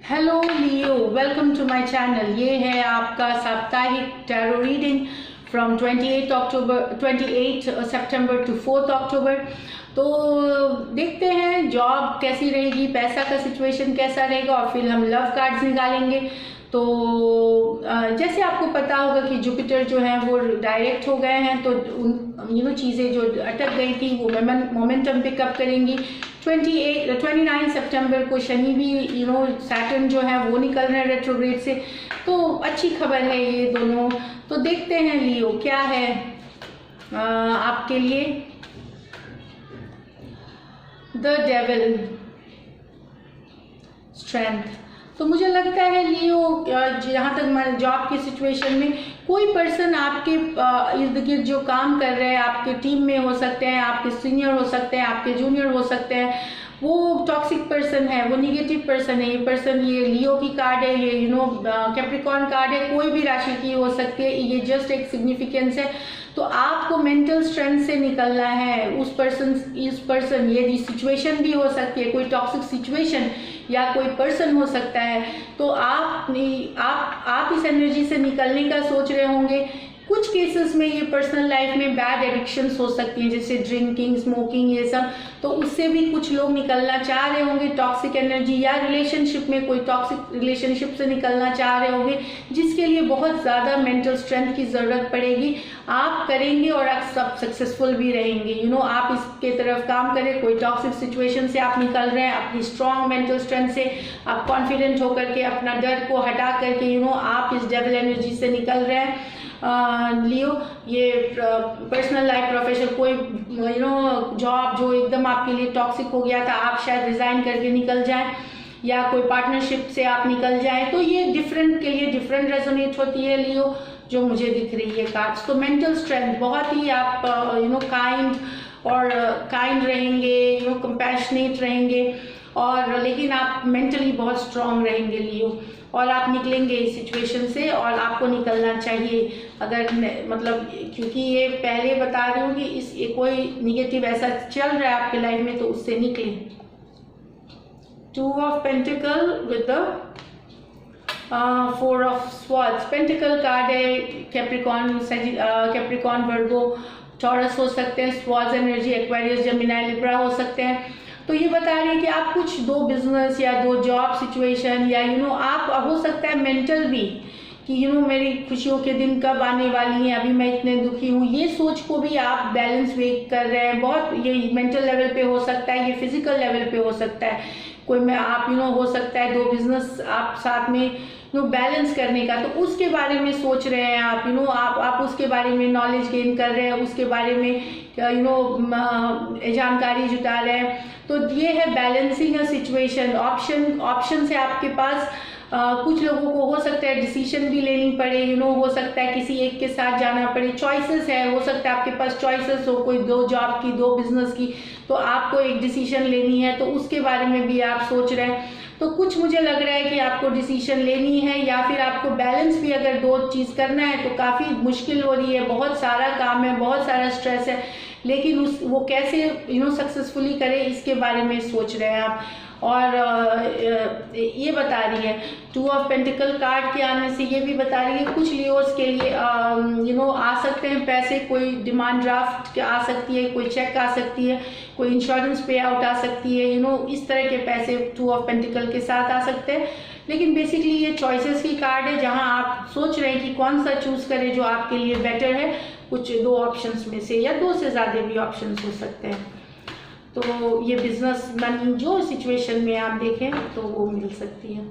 Hello Leo, welcome to my channel. ये है आपका साप्ताहिक टैरो रीडिंग फ्रॉम 28 सितंबर टू 4 अक्टूबर। तो देखते हैं जॉब कैसी रहेगी, पैसा का सिचुएशन कैसा रहेगा, और फिर हम लव कार्ड्स निकालेंगे। तो जैसे आपको पता होगा कि जुपिटर जो है वो डायरेक्ट हो गए हैं, तो उन चीज़ें जो अटक गई थी वो मोमेंटम पिकअप करेंगी। 29 सितंबर को शनि भी सैटर्न जो है वो निकल रहे हैं रेट्रोग्रेड से, तो अच्छी खबर है ये दोनों। तो देखते हैं लियो क्या है आपके लिए। The devil, strength. तो मुझे लगता है लियो, जहाँ तक जॉब की सिचुएशन में कोई पर्सन आपके इर्द गिर्द जो काम कर रहे हैं, आपके टीम में हो सकते हैं, आपके सीनियर हो सकते हैं, आपके जूनियर हो सकते हैं, वो टॉक्सिक पर्सन है, वो निगेटिव पर्सन है। ये पर्सन, ये लियो की कार्ड है, ये कैप्रिकॉर्न कार्ड है, कोई भी राशि की हो सकती है, ये जस्ट एक सिग्निफिकेंस है। तो आपको मेंटल स्ट्रेंथ से निकलना है। इस पर्सन ये सिचुएशन भी हो सकती है, कोई टॉक्सिक सिचुएशन या कोई पर्सन हो सकता है। तो आप इस एनर्जी से निकलने का सोच रहे होंगे। कुछ केसेस में ये पर्सनल लाइफ में बैड एडिक्शंस हो सकती हैं, जैसे ड्रिंकिंग, स्मोकिंग, ये सब। तो उससे भी कुछ लोग निकलना चाह रहे होंगे, टॉक्सिक एनर्जी, या रिलेशनशिप में कोई टॉक्सिक रिलेशनशिप से निकलना चाह रहे होंगे, जिसके लिए बहुत ज़्यादा मेंटल स्ट्रेंथ की ज़रूरत पड़ेगी। आप करेंगे और आप सब सक्सेसफुल भी रहेंगे। आप इसके तरफ काम करें। कोई टॉक्सिक सिचुएशन से आप निकल रहे हैं अपनी स्ट्रॉन्ग मेंटल स्ट्रेंथ से, आप कॉन्फिडेंट होकर के अपना डर को हटा करके आप इस डेविल एनर्जी से निकल रहे हैं। लियो, ये पर्सनल लाइफ, प्रोफेशन, कोई जॉब जो एकदम आपके लिए टॉक्सिक हो गया था, आप शायद रिजाइन करके निकल जाएं, या कोई पार्टनरशिप से आप निकल जाएं। तो ये डिफरेंट के लिए डिफरेंट रेजोनेट होती है लियो, जो मुझे दिख रही है कार्ड्स। तो मेंटल स्ट्रेंथ, बहुत ही आप काइंड रहेंगे, कंपैशनेट रहेंगे, और लेकिन आप मेंटली बहुत स्ट्रांग रहेंगे लियो, और आप निकलेंगे इस सिचुएशन से, और आपको निकलना चाहिए। अगर क्योंकि ये पहले बता रही हूँ कि कोई निगेटिव ऐसा चल रहा है आपके लाइफ में, तो उससे निकले। 2 of pentacle with the 4 of swords. Pentacle card है कैप्रिकॉर्न, वर्गो, टॉरस हो सकते हैं। Swords energy Aquarius, Gemini, Libra हो सकते हैं। तो ये बता रही है कि आप कुछ 2 बिजनेस या 2 जॉब सिचुएशन, या आप हो सकता है मेंटल भी कि मेरी खुशियों के दिन कब आने वाली हैं, अभी मैं इतने दुखी हूँ, ये सोच को भी आप बैलेंस वेट कर रहे हैं। बहुत ये मेंटल लेवल पे हो सकता है, ये फिजिकल लेवल पे हो सकता है। कोई में आप हो सकता है 2 बिजनेस आप साथ में बैलेंस करने का, तो उसके बारे में सोच रहे हैं आप। आप उसके बारे में नॉलेज गेन कर रहे हैं, उसके बारे में जानकारी जुटा रहे हैं। तो ये है बैलेंसिंग अ सिचुएशन। ऑप्शन है आपके पास। कुछ लोगों को हो सकता है डिसीजन भी लेनी पड़े, हो सकता है किसी एक के साथ जाना पड़े। चॉइसेस है, हो सकता है आपके पास चॉइसेस हो, कोई 2 जॉब की, 2 बिजनेस की, तो आपको एक डिसीजन लेनी है, तो उसके बारे में भी आप सोच रहे हैं। तो कुछ मुझे लग रहा है कि आपको डिसीजन लेनी है, या फिर आपको बैलेंस भी अगर 2 चीज़ करना है तो काफ़ी मुश्किल हो रही है। बहुत सारा काम है, बहुत सारा स्ट्रेस है, लेकिन वो कैसे सक्सेसफुली करे, इसके बारे में सोच रहे हैं आप। और ये बता रही है 2 ऑफ पेंटिकल कार्ड के आने से ये भी बता रही है कुछ लियोस के लिए आ सकते हैं पैसे, कोई डिमांड ड्राफ्ट आ सकती है, कोई चेक आ सकती है, कोई इंश्योरेंस पे आउट आ सकती है, इस तरह के पैसे 2 ऑफ पेंटिकल के साथ आ सकते हैं। लेकिन बेसिकली ये चॉइसेस की कार्ड है, जहां आप सोच रहे हैं कि कौन सा चूज करें जो आपके लिए बेटर है, कुछ 2 ऑप्शंस में से, या 2 से ज़्यादा भी ऑप्शंस हो सकते हैं। तो ये बिजनेस मनी जो सिचुएशन में आप देखें तो वो मिल सकती है।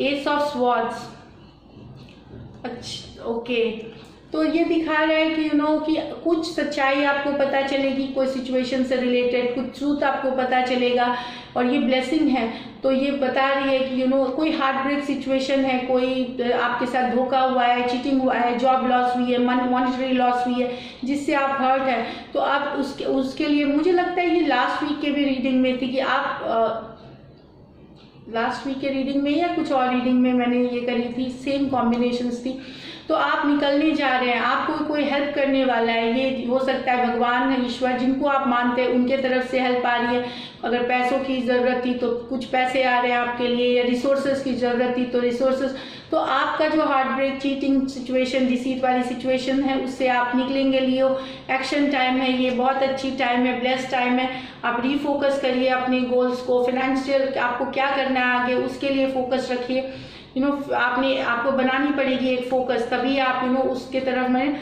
एस ऑफ स्वॉर्ड्स, अच्छा ओके। तो ये दिखा रहा है कि कि कुछ सच्चाई आपको पता चलेगी, कोई सिचुएशन से रिलेटेड कुछ ट्रूथ आपको पता चलेगा, और ये ब्लेसिंग है। तो ये बता रही है कि कोई हार्ट ब्रेक सिचुएशन है, कोई आपके साथ धोखा हुआ है, चीटिंग हुआ है, जॉब लॉस हुई है, मॉनिटरी लॉस हुई है, जिससे आप हर्ट है। तो आप उसके लिए, मुझे लगता है ये लास्ट वीक के भी रीडिंग में थी कि आप लास्ट वीक के रीडिंग में या कुछ और रीडिंग में मैंने ये करी थी, सेम कॉम्बिनेशंस थी। तो आप निकलने जा रहे हैं, आपको कोई हेल्प करने वाला है। ये हो सकता है भगवान, ईश्वर जिनको आप मानते हैं उनके तरफ से हेल्प आ रही है। अगर पैसों की ज़रूरत थी तो कुछ पैसे आ रहे हैं आपके लिए, या रिसोर्सेज की ज़रूरत थी तो रिसोर्सेज। तो आपका जो heartbreak, cheating situation, deceit वाली सिचुएशन है उससे आप निकलेंगे। लियो एक्शन टाइम है, ये बहुत अच्छी टाइम है, ब्लेस्ड टाइम है। आप रीफोकस करिए अपने गोल्स को, फाइनेंशियल आपको क्या करना है आगे उसके लिए फोकस रखिए। आपको बनानी पड़ेगी एक फोकस, तभी आप उसके तरफ में।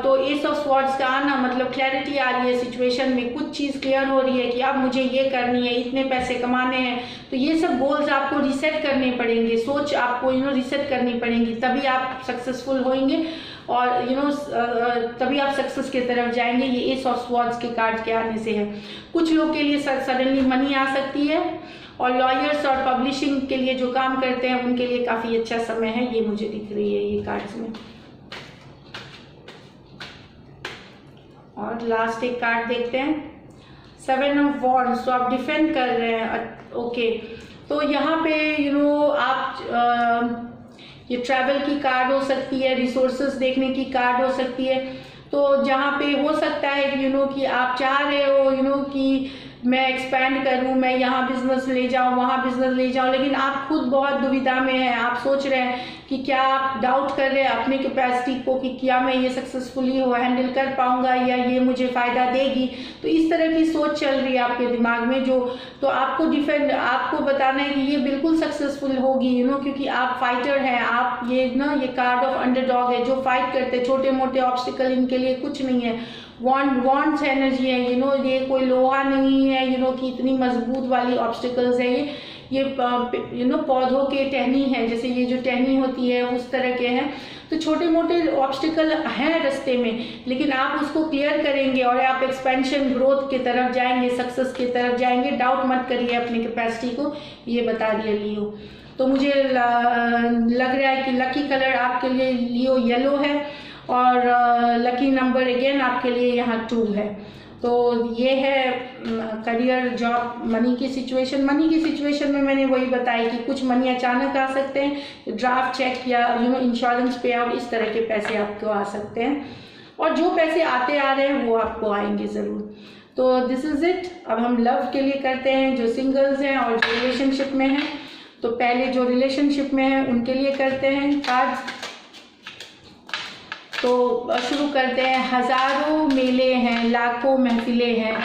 तो एस ऑफ स्वॉर्ड्स का आना मतलब क्लैरिटी आ रही है सिचुएशन में, कुछ चीज़ क्लियर हो रही है कि अब मुझे ये करनी है, इतने पैसे कमाने हैं। तो ये सब गोल्स आपको रिसेट करने पड़ेंगे, सोच आपको रिसेट करनी पड़ेंगी, तभी आप सक्सेसफुल होंगे और तभी आप सक्सेस की तरफ जाएंगे। ये एस ऑफ स्वॉर्ड्स के कार्ड के आने से है। कुछ लोग के लिए सडनली मनी आ सकती है, और लॉयर्स और पब्लिशिंग के लिए जो काम करते हैं उनके लिए काफ़ी अच्छा समय है, ये मुझे दिख रही है ये कार्ड्स में। और लास्ट एक कार्ड देखते हैं, 7 ऑफ वॉन्ड्स। तो आप डिफेंड कर रहे हैं, ओके। तो यहाँ पे आप ये ट्रैवल की कार्ड हो सकती है, रिसोर्सेज देखने की कार्ड हो सकती है। तो जहाँ पे हो सकता है कि आप चाह रहे हो कि मैं एक्सपैंड करूं, मैं यहाँ बिजनेस ले जाऊं, वहाँ बिजनेस ले जाऊं, लेकिन आप खुद बहुत दुविधा में हैं। आप सोच रहे हैं कि क्या, आप डाउट कर रहे हैं अपने कैपेसिटी को कि क्या मैं ये सक्सेसफुली हैंडल कर पाऊंगा या ये मुझे फ़ायदा देगी। तो इस तरह की सोच चल रही है आपके दिमाग में तो आपको बताना है कि ये बिल्कुल सक्सेसफुल होगी, क्योंकि आप फाइटर हैं। आप ये कार्ड ऑफ अंडरडॉग है, जो फाइट करते हैं। छोटे मोटे ऑब्स्टिकल इनके लिए कुछ नहीं है। वॉन्ड्स एनर्जी है, ये कोई लोहा नहीं है कि इतनी मजबूत वाली ऑब्स्टिकल्स है। ये पौधों के टहनी है, जैसे ये जो टहनी होती है उस तरह के हैं। तो छोटे मोटे ऑब्स्टिकल हैं रास्ते में, लेकिन आप उसको क्लियर करेंगे और आप एक्सपेंशन, ग्रोथ की तरफ जाएंगे, सक्सेस की तरफ जाएंगे। डाउट मत करिए अपनी कैपेसिटी को, ये बता दिया लियो। तो मुझे लग रहा है कि लकी कलर आपके लिए लियो येलो है, और लकी नंबर अगेन आपके लिए यहाँ 2 है। तो ये है करियर, जॉब, मनी की सिचुएशन। मनी की सिचुएशन में मैंने वही बताया कि कुछ मनी अचानक आ सकते हैं, ड्राफ्ट चेक या इंश्योरेंस पे आउट, इस तरह के पैसे आपको आ सकते हैं। और जो पैसे आते आ रहे हैं वो आपको आएंगे ज़रूर। तो दिस इज़ इट। अब हम लव के लिए करते हैं, जो सिंगल्स हैं और जो रिलेशनशिप में हैं। तो पहले जो रिलेशनशिप में हैं उनके लिए करते हैं कार्ड्स। तो शुरू करते हैं। हज़ारों मेले हैं, लाखों महफिलें हैं,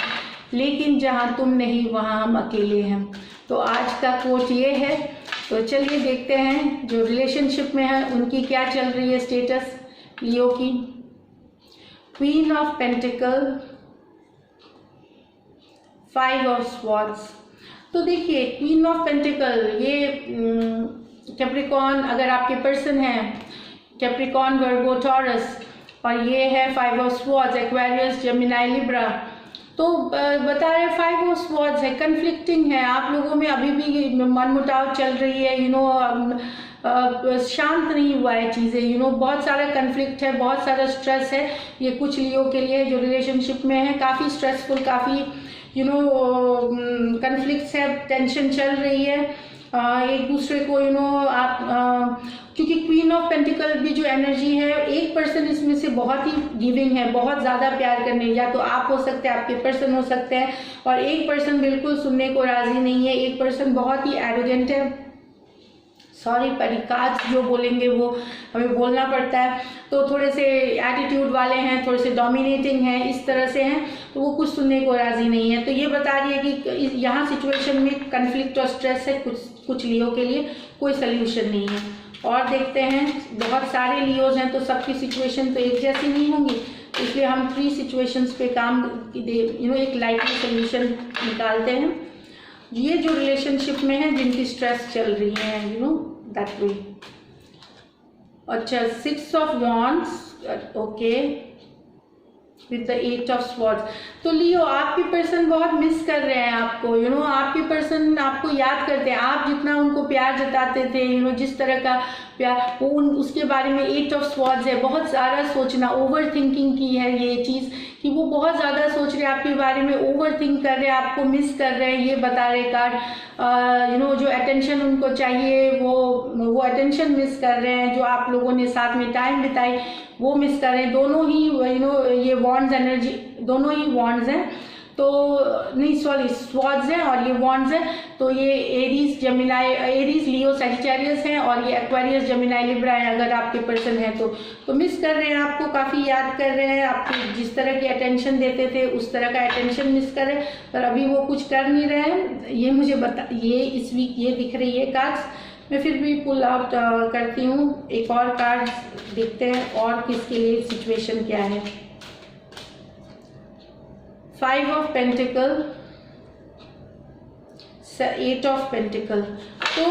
लेकिन जहाँ तुम नहीं वहाँ हम अकेले हैं। तो आज का कोट ये है। तो चलिए देखते हैं जो रिलेशनशिप में है उनकी क्या चल रही है स्टेटस लियो की। Queen of pentacle, 5 of swords. तो देखिए क्वीन ऑफ पेंटिकल, ये कैप्रिकॉर्न अगर आपके पर्सन हैं, कैप्रिकॉर्न, वर्गो, टॉरस, और ये है 5 of swords, Aquarius, Gemini, Libra. तो बता रहे 5 ऑफ स्वॉर्ड्स है, कन्फ्लिक्टिंग है, आप लोगों में अभी भी मनमुटाव चल रही है, शांत नहीं हुआ है चीज़ें, बहुत सारा कन्फ्लिक्ट है, बहुत सारा स्ट्रेस है। ये कुछ लियो के लिए जो रिलेशनशिप में है, काफ़ी स्ट्रेसफुल, काफ़ी कन्फ्लिक्ट्स है, टेंशन चल रही है एक दूसरे को क्योंकि क्वीन ऑफ पेंटिकल भी जो एनर्जी है, एक पर्सन इसमें से बहुत ही गिविंग है, बहुत ज़्यादा प्यार करने, या तो आप हो सकते हैं, आपके पर्सन हो सकते हैं, और एक पर्सन बिल्कुल सुनने को राज़ी नहीं है, एक पर्सन बहुत ही एरोगेंट है। सॉरी, परिकाज जो बोलेंगे वो हमें बोलना पड़ता है। तो थोड़े से एटीट्यूड वाले हैं, थोड़े से डोमिनेटिंग हैं, इस तरह से हैं, तो वो कुछ सुनने को राज़ी नहीं है। तो ये बता रही है कि यहाँ सिचुएशन में कन्फ्लिक्ट और स्ट्रेस है, कुछ लियो के लिए कोई सल्यूशन नहीं है। और देखते हैं, बहुत सारे लियोज हैं तो सबकी सिचुएशन तो एक जैसी नहीं होंगी, इसलिए हम 3 सिचुएशंस पे काम एक लाइटली सोल्यूशन निकालते हैं। ये जो रिलेशनशिप में है जिनकी स्ट्रेस चल रही है, दैट वे। अच्छा, 6 of wands, okay, with the 8 of swords. तो लियो, आपके पर्सन बहुत मिस कर रहे हैं आपको, आपके पर्सन आपको याद करते हैं। आप जितना उनको प्यार जताते थे, जिस तरह का प्यार, वो उसके बारे में 8 ऑफ स्वॉर्ड्स है, बहुत ज़्यादा सोचना, ओवर थिंकिंग की है ये चीज़ कि वो बहुत ज़्यादा सोच रहे हैं आपके बारे में, ओवर थिंक कर रहे हैं, आपको मिस कर रहे हैं, ये बता रहे कार्ड। जो अटेंशन उनको चाहिए वो अटेंशन मिस कर रहे हैं, जो आप लोगों ने साथ में टाइम बिताई वो मिस कर रहे हैं। दोनों ही ये वॉन्ड्स एनर्जी, दोनों ही वॉन्ड्स हैं, तो नहीं सॉरी स्वॉर्ड्स हैं और ये वॉन्ड्स हैं, तो ये एरीज लियो सैजिटेरियस हैं और ये एक्वेरियस जेमिनी लिब्रा है। अगर आपके पर्सन है तो मिस कर रहे हैं, आपको काफ़ी याद कर रहे हैं, आपको जिस तरह की अटेंशन देते थे उस तरह का अटेंशन मिस कर रहे हैं, पर अभी वो कुछ कर नहीं रहे हैं। ये मुझे ये इस वीक ये दिख रही है कार्ड्स। मैं फिर भी पुल आउट करती हूँ, एक और कार्ड देखते हैं और किसके लिए सिचुएशन क्या है। 5 ऑफ पेंटिकल, 8 ऑफ पेंटिकल। तो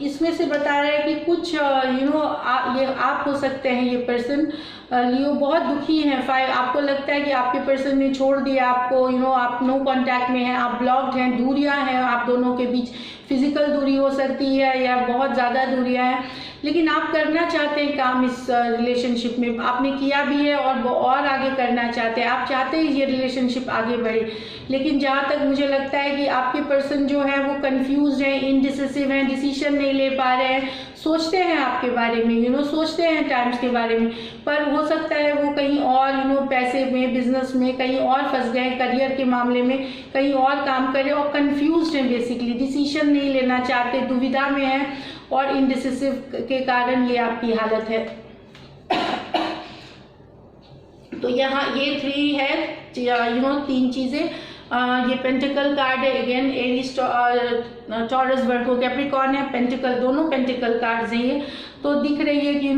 इसमें से बता रहा है कि कुछ ये आप हो सकते हैं, ये पर्सन लियो बहुत दुखी हैं। 5 आपको लगता है कि आपके पर्सन ने छोड़ दिया आपको, आप नो कांटेक्ट में हैं, आप ब्लॉक्ड हैं, दूरियां हैं आप दोनों के बीच, फिजिकल दूरी हो सकती है या बहुत ज़्यादा दूरियां हैं, लेकिन आप करना चाहते हैं काम इस रिलेशनशिप में, आपने किया भी है और आगे करना चाहते हैं, आप चाहते हैं ये रिलेशनशिप आगे बढ़े। लेकिन जहाँ तक मुझे लगता है कि आपके पर्सन जो है वो कंफ्यूज हैं, इनडिसिसिव हैं, डिसीजन नहीं ले पा रहे हैं, सोचते हैं आपके बारे में, सोचते हैं टाइम्स के बारे में, पर हो सकता है वो कहीं और पैसे में, बिजनेस में कहीं और फंस गए, करियर के मामले में कहीं और काम करें और कंफ्यूज हैं, बेसिकली डिसीजन नहीं लेना चाहते, दुविधा में हैं और इनडिसिसिव के कारण ये आपकी हालत है। तो यहाँ ये 3 है, 3 चीज़ें। ये पेंटिकल कार्ड है, अगेन एरीज, टॉरस, वर्गो, कैप्रिकॉर्न है, पेंटिकल, दोनों पेंटिकल कार्ड्स हैं ये। तो दिख रही है कि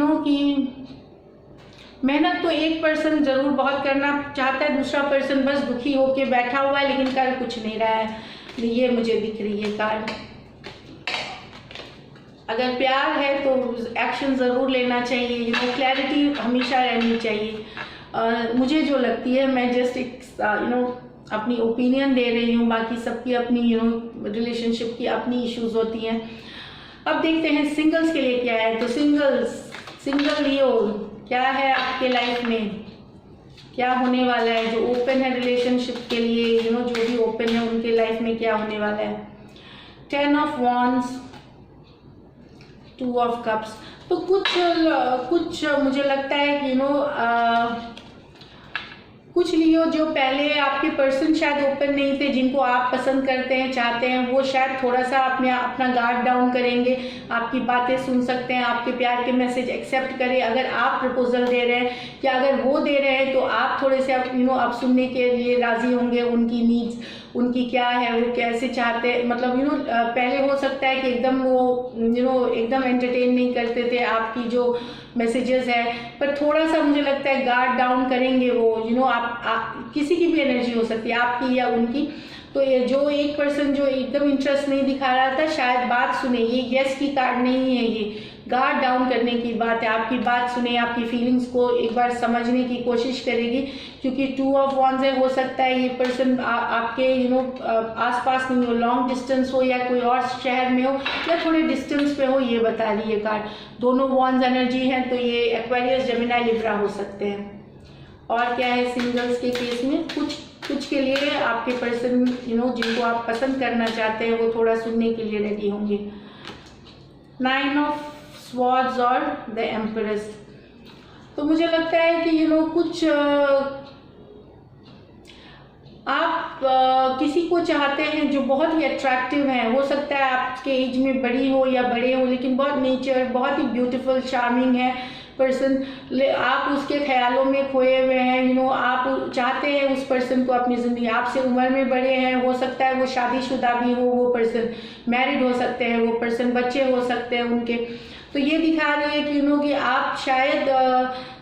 मेहनत तो एक पर्सन जरूर बहुत करना चाहता है, दूसरा पर्सन बस दुखी होके बैठा हुआ है लेकिन कर कुछ नहीं रहा है, ये मुझे दिख रही है कार्ड। अगर प्यार है तो एक्शन ज़रूर लेना चाहिए, क्लैरिटी हमेशा रहनी चाहिए। मुझे जो लगती है, मैं जस्ट एक अपनी ओपिनियन दे रही हूँ, बाकी सबकी अपनी रिलेशनशिप की अपनी इश्यूज होती हैं। अब देखते हैं सिंगल्स के लिए क्या है। तो सिंगल लियो, क्या है आपके लाइफ में, क्या होने वाला है, जो ओपन है रिलेशनशिप के लिए, जो भी ओपन है उनके लाइफ में क्या होने वाला है। 10 ऑफ वॉन्ड्स, 2 ऑफ कप्स। तो कुछ मुझे लगता है कि कुछ लियो जो पहले आपके पर्सन शायद ओपन नहीं थे, जिनको आप पसंद करते हैं, चाहते हैं, वो शायद थोड़ा सा अपना गार्ड डाउन करेंगे, आपकी बातें सुन सकते हैं, आपके प्यार के मैसेज एक्सेप्ट करें अगर आप प्रपोजल दे रहे हैं, या अगर वो दे रहे हैं तो आप थोड़े से आप सुनने के लिए राजी होंगे, उनकी नीड्स, उनकी क्या है, वो कैसे चाहते हैं, मतलब पहले हो सकता है कि एकदम वो एकदम एंटरटेन नहीं करते थे आपकी जो मैसेजेस है, पर थोड़ा सा मुझे लगता है गार्ड डाउन करेंगे वो, आप किसी की भी एनर्जी हो सकती है, आपकी या उनकी। तो ये जो एक पर्सन जो एकदम इंटरेस्ट नहीं दिखा रहा था, शायद बात सुने, ये यस की कार्ड नहीं है, ये गार्ड डाउन करने की बात है, आपकी बात सुने, आपकी फीलिंग्स को एक बार समझने की कोशिश करेगी, क्योंकि 2 ऑफ वॉन्ड्स है, हो सकता है ये पर्सन आपके आसपास नहीं हो, लॉन्ग डिस्टेंस हो या कोई और शहर में हो या थोड़े डिस्टेंस पे हो, ये बता रही है कार्ड। दोनों वॉन्ड्स एनर्जी हैं, तो ये एक्वेरियस, जेमिनी, लिब्रा हो सकते हैं। और क्या है सिंगल्स के केस में, कुछ के लिए आपके पर्सन जिनको आप पसंद करना चाहते हैं वो थोड़ा सुनने के लिए रेडी होंगे। 9 ऑफ स्वॉर्ड्स और द एम्प्रेस। तो मुझे लगता है कि कुछ आप किसी को चाहते हैं जो बहुत ही अट्रैक्टिव है, हो सकता है आपके एज में बड़ी हो या बड़े हो, लेकिन बहुत नेचर, बहुत ही ब्यूटीफुल, चार्मिंग है पर्सन, आप उसके ख्यालों में खोए हुए हैं, आप चाहते हैं उस पर्सन को अपनी ज़िंदगी, आपसे उम्र में बड़े हैं, हो सकता है वो शादीशुदा भी हो, वो पर्सन मैरिड हो सकते हैं, वो पर्सन बच्चे हो सकते हैं उनके। तो ये दिखा रही है कि आप शायद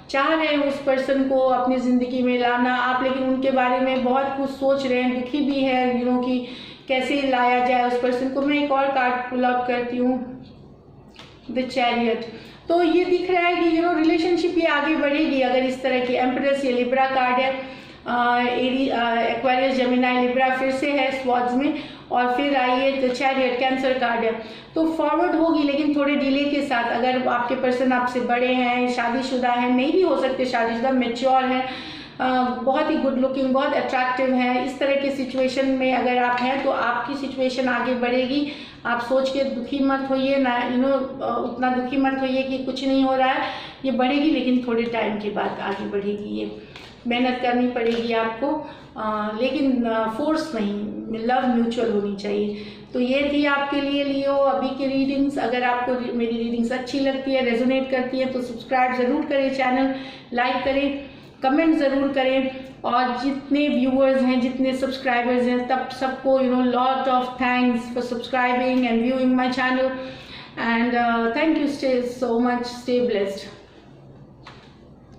चाह रहे हैं उस पर्सन को अपनी ज़िंदगी में लाना, आप लेकिन उनके बारे में बहुत कुछ सोच रहे हैं, दुखी भी है कि कैसे लाया जाए उस पर्सन को। मैं एक और कार्ड पुल आउट करती हूँ, द चैरियट। तो ये दिख रहा है कि रिलेशनशिप ये आगे बढ़ेगी अगर इस तरह की। एम्प्रेस, ये लिब्रा कार्ड है, एक्वेरियस, जेमिनी, लिब्रा फिर से है स्वॉर्ड्स में, और फिर आई है द चैरियट, कैंसर कार्ड है। तो फॉरवर्ड होगी लेकिन थोड़े डिले के साथ। अगर आपके पर्सन आपसे बड़े हैं, शादीशुदा हैं, नहीं भी हो सकते शादीशुदा, मैच्योर हैं, बहुत ही गुड लुकिंग, बहुत अट्रैक्टिव है, इस तरह की सिचुएशन में अगर आप हैं तो आपकी सिचुएशन आगे बढ़ेगी। आप सोच के दुखी मत होइए ना, उतना दुखी मत होइए कि कुछ नहीं हो रहा है, ये बढ़ेगी लेकिन थोड़े टाइम के बाद आगे बढ़ेगी। ये मेहनत करनी पड़ेगी आपको, लेकिन फोर्स नहीं, लव म्यूचुअल होनी चाहिए। तो ये थी आपके लिए लियो अभी की रीडिंग्स। अगर आपको मेरी रीडिंग्स अच्छी लगती है, रेजोनेट करती है, तो सब्सक्राइब ज़रूर करें चैनल, लाइक करें, कमेंट ज़रूर करें। और जितने व्यूअर्स हैं, जितने सब्सक्राइबर्स हैं, तब सबको lot of thanks for subscribing and viewing my channel, and thank you, stay so much, stay blessed.